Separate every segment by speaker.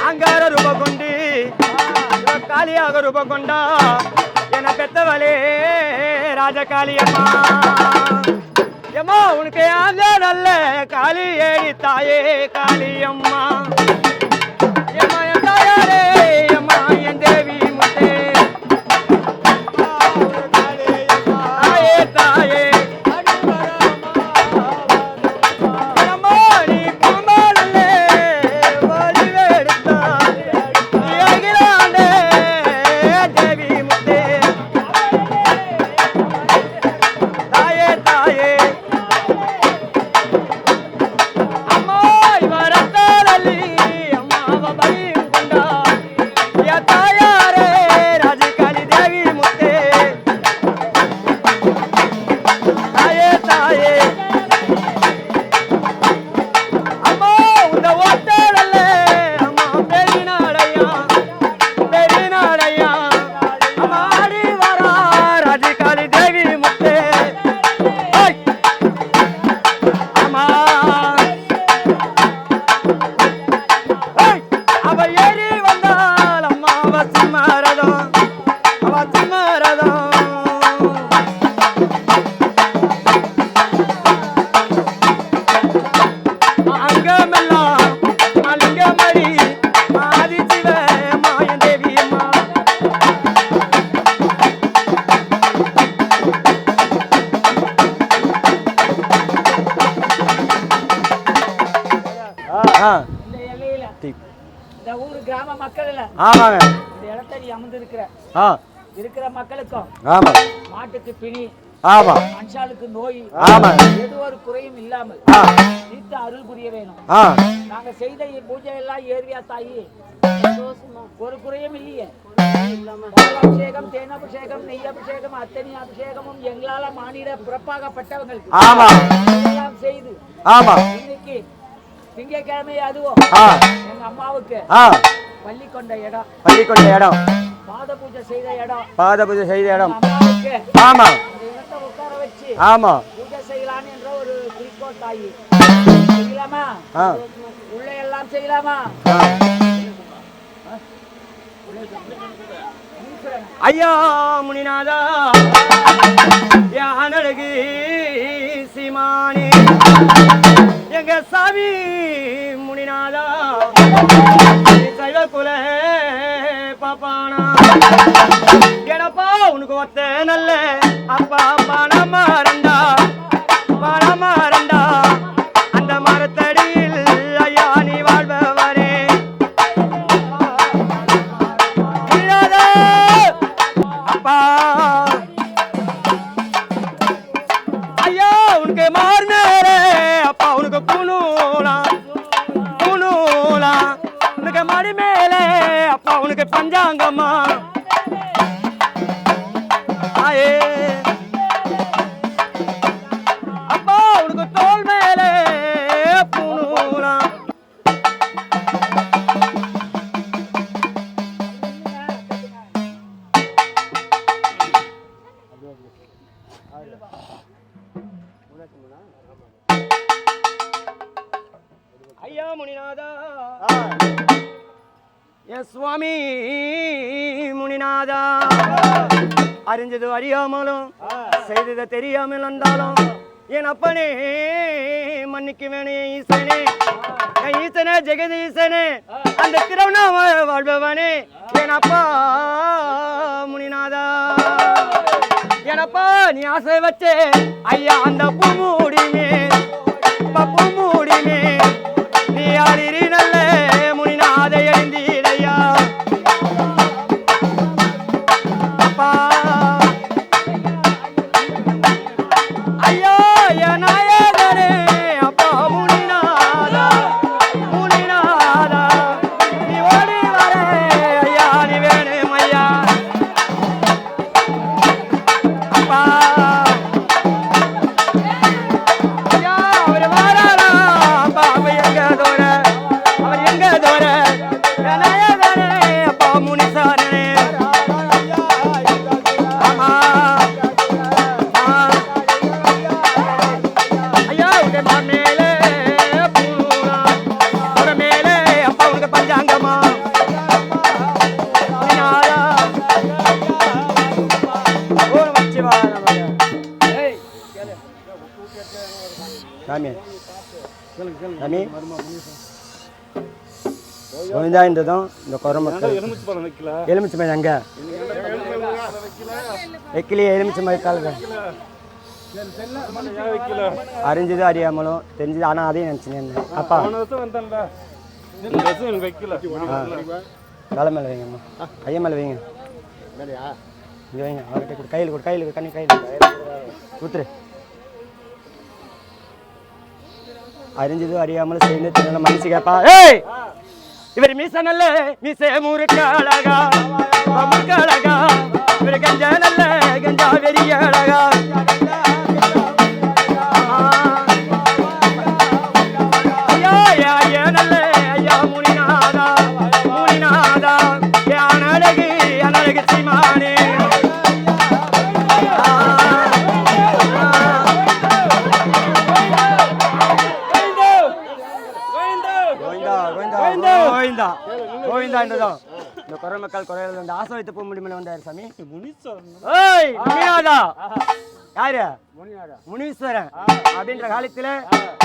Speaker 1: அங்கார ரூப கொண்டு காளியாக ரூப கொண்டா என பெத்தவளே ராஜகாளியம்மா எம்மா உனக்கு அந்த நல்ல காளி ஏறி தாயே காளியம்மா எம்மா என் தாயாரே எம்மா என் தேவி முத்தே தாயே தாயே
Speaker 2: கிராம மக்கள் இல்ல
Speaker 1: ஆமாங்க
Speaker 2: இந்த இடத்துல நீ அமர்ந்து இருக்கிற மக்களுக்கும்
Speaker 1: ஆமா
Speaker 2: மாட்டுக்கு பிணி
Speaker 1: ஆமா
Speaker 2: மனுஷாளுக்கு நோய்
Speaker 1: ஆமா
Speaker 2: எது ஒரு குறையும் இல்லாமல் தீர்த்து அருள் புரிய வேணும் நாங்க செய்த பூஜை எல்லாம் ஏறியா தாயி ஒரு குறையும் இல்லையே அபிஷேகம் தேனாபிஷேகம் நெய் அபிஷேகம் அத்தனை அபிஷேகமும் எங்களால மானிட பிறப்பாகப்பட்டவங்களுக்கு எல்லாம் செய்து இன்னைக்கு திங்கக்கிழமை அதுவும் எங்க அம்மாவுக்கு பள்ளிக்கொண்ட இடம் பாத பூஜை செய்த இடம் அம்மாவுக்கு
Speaker 1: ஆமா
Speaker 2: இடத்தை உட்கார வச்சு
Speaker 1: ஆமா
Speaker 2: பூஜை செய்யலான்னு என்ற ஒரு குறிக்கோள் தாயி செய்யலாமா உள்ள எல்லாம் செய்யலாமா
Speaker 1: ஐயா முனிநாதா யானழகு சீமானி எங்க சாமி முனிநாதா சைவ குல பாப்பானா எனப்பா உனக்கு ஒத்த நல்ல அப்பா பணமா ரெண்டா அந்த மரத்தடியில் ஐயா நீ வாழ்பவரே அப்பா ஐயா உனக்கு மார்மேரே அப்பா உனக்கு பூனூலா உனக்கு மடி மேலே அப்பா உனக்கு பஞ்சாங்கம்மா ஆயே அப்பா உனக்கு தோல் மேலே பூனூலா ஐயா முனிநாதா என் சுவாமி முனிநாதா அறிஞ்சது அறியாமலும் செய்தது தெரியாமல் வந்தாலும் என் அப்பனே மன்னிக்கு வேணே ஈசனே என் ஈசனே ஜெகதீசனே அந்த திருவண்ணாம வாழ்பவனே என் அப்பா முனிநாதா எனப்பா நீ ஆசை வச்சே ஐயா அந்த பூமூடிமே நீ ஆடிரி நல்ல முனிநாதை எழுந்தீரையா
Speaker 3: சாமி சாமி கோவிந்தான்றதும் இந்த குறை மக்கள் எலுமிச்சை மரம் அங்கே வைக்கலையே எலுமிச்சை மரத்தால் அறிஞ்சது அறியாமலும் தெரிஞ்சது ஆனால் அதையும் நினச்சினேன் அப்பா தலை மேலே வைங்கம்மா ஐயா மேலே வைங்க இங்கே வைங்க அவர்கிட்ட கொடு கையில் கொடு கையில் கண்ணி கையில் ஊத்துரு அறிஞ்சது அறியாமலும் சேர்ந்து திருநெல்லை மனுஷி கேப்பா ஏய் இவர் மீச நல்ல மீச முறுக்க அழகா முறுக்க அழகா இவர் கஞ்சா நல்ல கஞ்சா வெறிய அழகா ஐயா ஐயா நல்ல ஐயா முனிநாதா முனிநாதா அனழகு அனழகு சீமானே கோவிந்தான்றதும் இந்த குறை மக்கள் குறையில இந்த ஆசை வைத்து போக முடியுமே வந்தாரு சாமி முனிநாதா யாரு முனீஸ்வரன் அப்படின்ற காலத்துல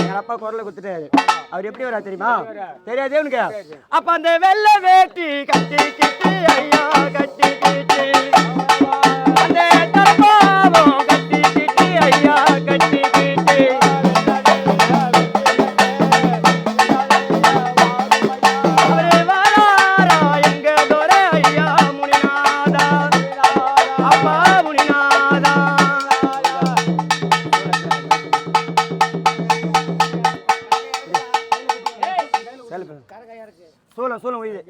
Speaker 3: எங்க அப்பா குரலை கொடுத்துட்டாரு. அவர் எப்படி வரா தெரியுமா? தெரியாதே உனக்கு? அப்ப அந்த வெள்ளை வேட்டி கட்டி கிட்டி ஐயா கட்டி கிட்டி அந்த தப்பாவும் கட்டி கிட்டி ஐயா கட்டி கிட்டி அவரே வராரா எங்க துரை ஐயா முனிநாதா அப்பா முனிநாதா சோளம் சோளம் உயிர்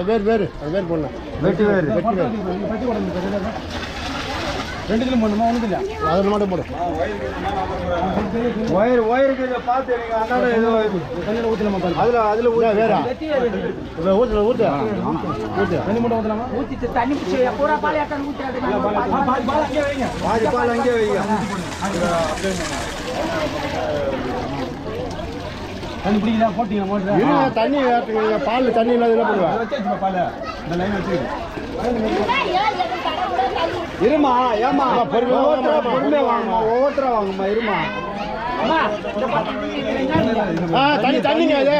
Speaker 4: வேறு அது வேறு போடணும்.
Speaker 3: வெட்டி வேறு
Speaker 4: ரெண்டுத்திலும் போடணுமா? ஒன்றும் இல்லை, அதில் மட்டும் போடும்.
Speaker 3: ஒயருக்கு பார்த்து எனக்கு அண்ணாட ஏதோ
Speaker 4: தண்ணியில் ஊற்றலாமா? அதில் ஊற்ற வேறா ஊற்று ஊற்று தண்ணி மட்டும் ஊற்றலாமா?
Speaker 2: ஊற்றிட்டு தண்ணி பிடிச்சி பூரா பால் ஏற்றான்னு ஊற்றாது.
Speaker 3: பாதி பால் அங்கே வைங்க.
Speaker 4: தண்ணி பிடிக்கல போட்டீங்க மோட்டர் தண்ணி பால் தண்ணி இல்லாத என்ன பண்ணுவேன்? வச்சாச்சு பால் இந்த லைன் வச்சு
Speaker 3: இருமா ஏமா பொறுமையா வாங்கம்மா, ஒவ்வொருத்தரா வாங்கம்மா. இருமா
Speaker 4: தண்ணிங்க இது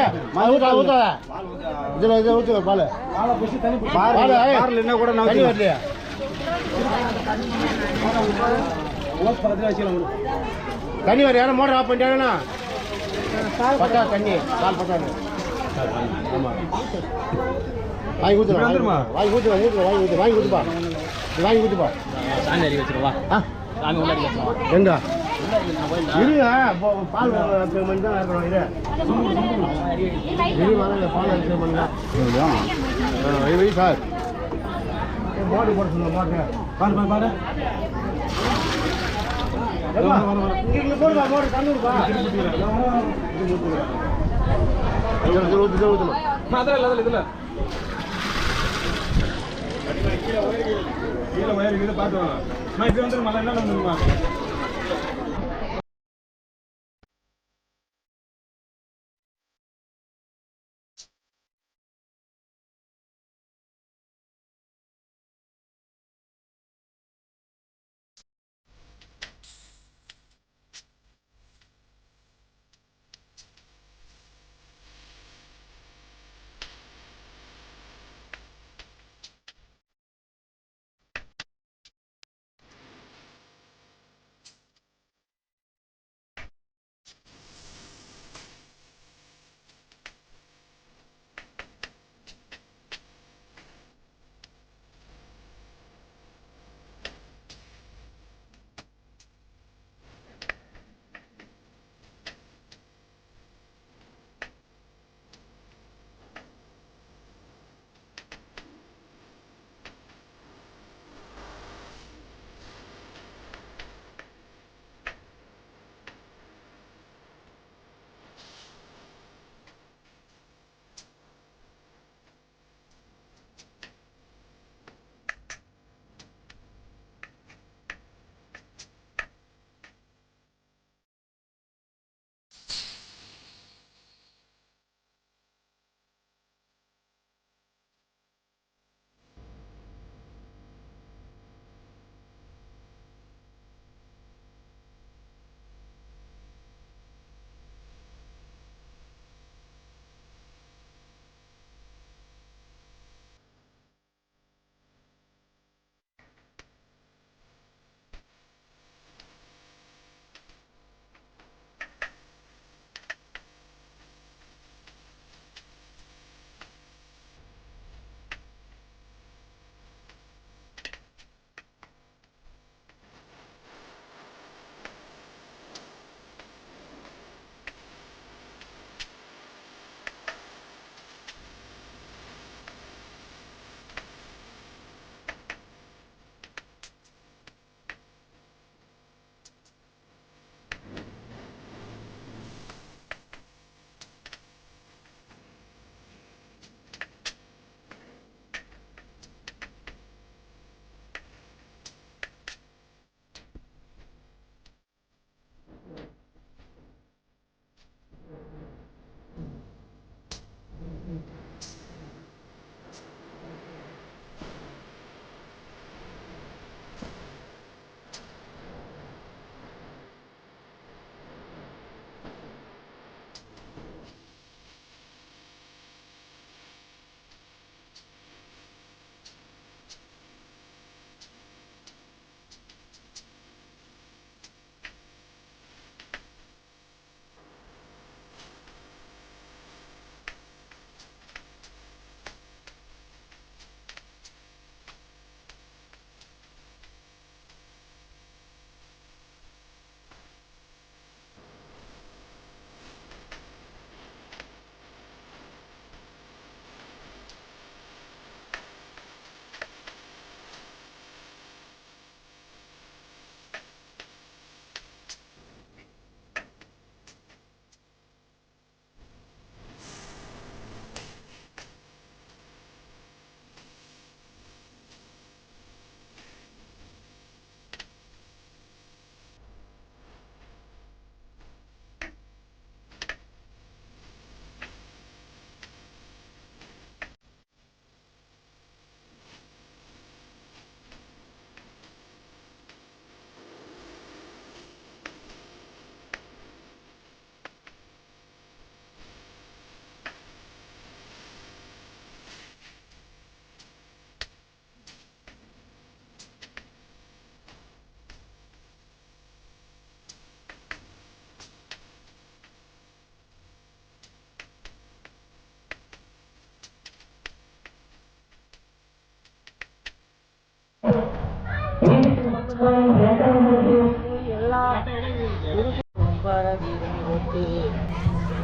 Speaker 4: ஊற்றாத இதில் ஊற்றுங்க பால்
Speaker 3: என்ன கூட
Speaker 4: தண்ணி வரலையா? தண்ணி வர யாரும் மோட்டர் ஆஃப் பண்ணிட்டாங்கன்னா பத்தா தண்ணி பால் பத்தாது. ஆமாம் வாங்கி ஊற்றுமா? வாங்கி ஊற்றுவா வாங்கி ஊற்றுப்பா வாங்கி ஊற்றுப்பா.
Speaker 1: சாமி அடி வச்சிருவா. சாமி உள்ளாடி வச்சிருவா.
Speaker 4: எங்க இருங்க பால் மணி தான் இருக்கணும். இது வாங்க பால் அடிக்கிற மணி தான் சார். மோட்டர் போட சொல்லுங்க. மோட்டர் பாரு இங்கே போடுவா மோட்டர் தண்ணிப்பா ஊற்றுமா?
Speaker 3: இதில் கீழே வயருக்கு இது பார்த்து வாங்க. இது வந்து மழை என்ன வந்துருமா?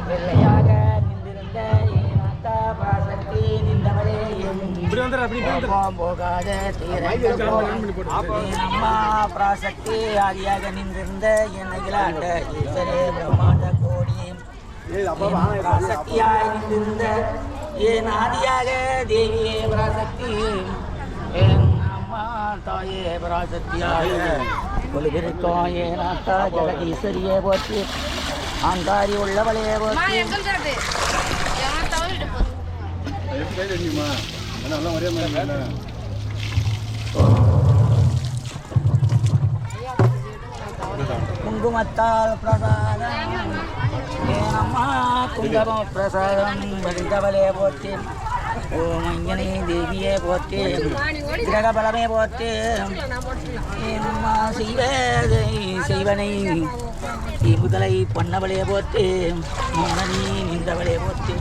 Speaker 2: வெள்ளையாக நின்றிருந்த ஏனாத்தா பராசக்தி நின்றவளே போகாத அம்மா பராசக்தி ஆதியாக நின்றிருந்த என்னைகளாண்ட ஈஸ்வரே பிரம்மாண்ட கோடி பராசக்தியாய் நின்றிருந்த என் ஆதியாக தேவியே பராசக்தி என் அம்மா தாயே பராசக்தியாக ஒளிபிருக்கோம் ஏனாத்தா ஜெகதீஸ்வரியே போற்றி ஆங்காரி உள்ளவளே போற்றி குங்குமத்தால் பிரசாதம் ஏனம்மா குங்கும பிரசாதம் வழிந்தவளே போற்றி ஓம் அஞ்சனி தேவியே போற்றி கிரகபலமே போற்றி ஏனம்மா செய்வனை தீமுதலை பொன்னவளே போற்றி மன்னனி நின்றவளே போற்றி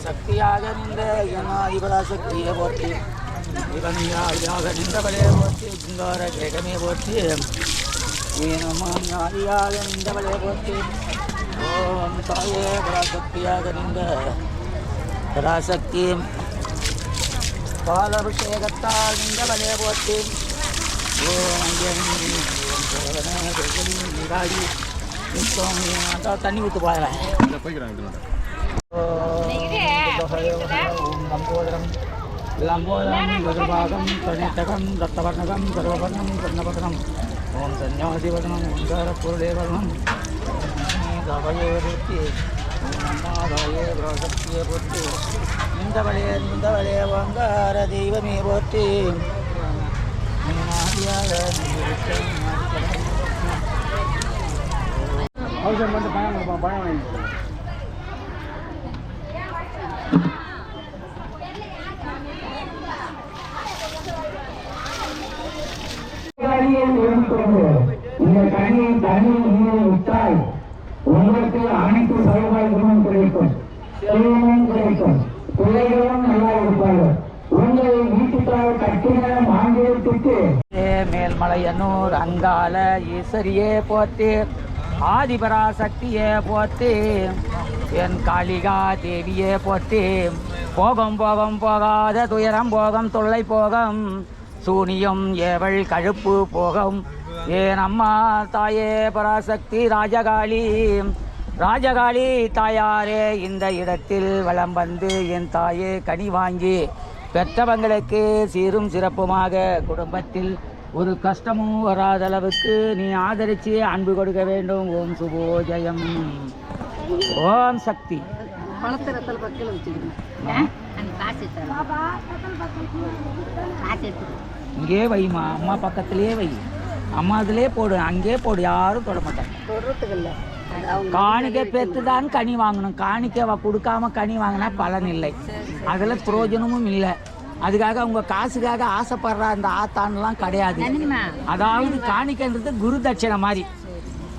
Speaker 2: சக்தியாக நின்ற யனாதிபதா சக்தியை போற்றி இவனியாக நின்றவளே போற்றி சிங்கார கிரகமே போற்றி ஏனம்மா ஞாதியாக நின்றவளே போற்றி ஓம் தாயே பராசக்தியாக நின்ற பராசக்தி பாலபிஷேகத்தால் நின்றவளே போற்றி ஓம் அஞ்சனி நீராடி தண்ணி ஊற்று பாயலாம் லம்போதரம் விருபாகம் தனித்தகம் ரத்தவர்ணகம் சர்வவர்ணம் கர்ணவர்ணம் ஓம் சன்னியாசிவர்ணம் ஓங்கார பொருளே வர்ணம் தவையே போற்றி அம்மாதாயே பிரசக்தியை போற்றி நின்றவளே ஓங்கார தெய்வமே போற்றி
Speaker 4: அவசரம் வந்து பணம் வாங்கி
Speaker 5: இந்த கனியை தண்ணி நீரை விட்டால் உங்களுக்கு அனைத்து சௌகரியங்களும் கிடைக்கும், செல்வமும் கிடைக்கும், பிள்ளைகளும் நல்லா இருப்பார்கள். உங்களை வீட்டுக்காக கட்டின மாநிலத்துக்கு
Speaker 2: மேல்மலையனூர் அங்கால ஈஸ்வரியே போற்றி ஆதிபராசக்தியே போற்றி என் காளிகா தேவியே போற்றி போகும் போகும் போகாத துயரம் போகும் தொல்லை போகும் சூனியம் ஏவல் கழுப்பு போகும் ஏன் அம்மா தாயே பராசக்தி ராஜகாளி தாயாரே இந்த இடத்தில் வலம் வந்து என் தாயே கனி வாங்கி பெற்றவங்களுக்கு சீரும் சிறப்புமாக குடும்பத்தில் ஒரு கஷ்டமும் வராத அளவுக்கு நீ ஆதரித்து அன்பு கொடுக்க வேண்டும். ஓம் சுபோஜயம் ஓம் சக்தி. இங்கே வைமா, அம்மா பக்கத்திலே வை, அம்மா அதிலே போடு, அங்கே போடு, யாரும் தொட மாட்டாங்க. காணிக்கை பெற்று தான் கனி வாங்கணும். காணிக்கை கொடுக்காம கனி வாங்கினா பலன் இல்லை, அதில் பிரயோஜனமும் இல்லை. அதுக்காக அவங்க காசுக்காக ஆசைப்படுற அந்த ஆத்தான்லாம் கிடையாது. அதாவது காணிக்கைன்றது குரு தட்சணை மாதிரி.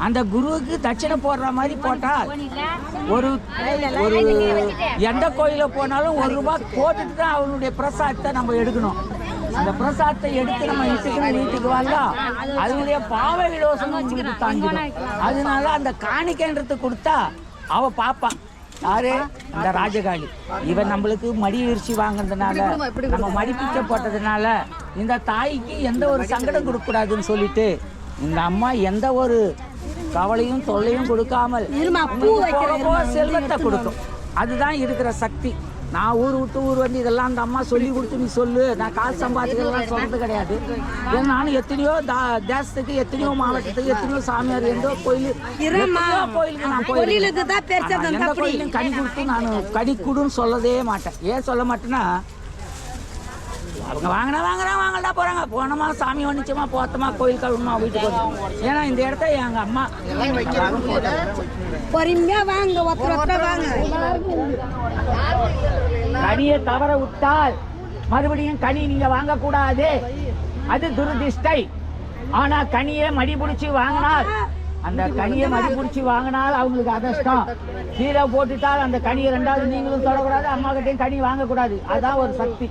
Speaker 2: அந்த குருவுக்கு தட்சணை போடுற மாதிரி போட்டால் ஒரு எந்த கோயிலில் போனாலும் ₹1 போட்டுட்டு தான் அவனுடைய பிரசாதத்தை நம்ம எடுக்கணும். அந்த பிரசாதத்தை எடுத்து நம்ம வீட்டுக்கு வந்தா அதனுடைய பாவ விலோசனம் உங்களுக்கு தாங்கிடும். அதனால அந்த காணிக்கைன்றது கொடுத்தா அவ பாப்பா யாரு, அந்த ராஜகாளி. இவன் நம்மளுக்கு மடி விரிச்சி வாங்குறதுனால, நம்ம மடி பிச்சை போட்டதுனால இந்த தாய்க்கு எந்த ஒரு சங்கடம் கொடுக்கக்கூடாதுன்னு சொல்லிட்டு இந்த அம்மா எந்த ஒரு கவலையும் தொல்லையும் கொடுக்காமல் செல்வத்தை கொடுக்கும். அதுதான் இருக்கிற சக்தி. நான் ஊர் விட்டு ஊர் வந்து இதெல்லாம் அந்த அம்மா சொல்லி கொடுத்து நீ சொல்லு, நான் காசு சம்பாதிக்கலாம் சொல்றது கிடையாது. ஏன்னா நானும் எத்தனையோ தேசத்துக்கு, எத்தனையோ மாவட்டத்துக்கு, எத்தனையோ சாமியார் எந்தோ கோயிலுக்கு நான் போயிருக்கேன். எந்த கோயிலும் கனி கொடுத்து நான் கனி கொடுன்னு சொல்லதே மாட்டேன். ஏன் சொல்ல மாட்டேன்னா, அவங்க வாங்கடா போறாங்க, போனோமா சாமி ஒன்னிச்சோமா போத்தமா கோயில் கழுவுமா வீட்டுக்கு வரும். ஏன்னா இந்த இடத்த எங்க அம்மா
Speaker 6: பொறுமையா வாங்க, வாங்க.
Speaker 2: கனியை தவற விட்டால் மறுபடியும் கனி நீங்க வாங்க கூடாது, அது துரதிஷ்டை. ஆனா கனியை மடி பிடிச்சி வாங்கினால், அந்த கனியை மடி பிடிச்சி வாங்கினால் அவங்களுக்கு அதிர்ஷ்டம். கீழே போட்டுட்டால் அந்த கனியை 2வது நீங்களும் தொடக்கூடாது, அம்மா கிட்டையும் கனி வாங்கக்கூடாது. அதான் ஒரு சக்தி.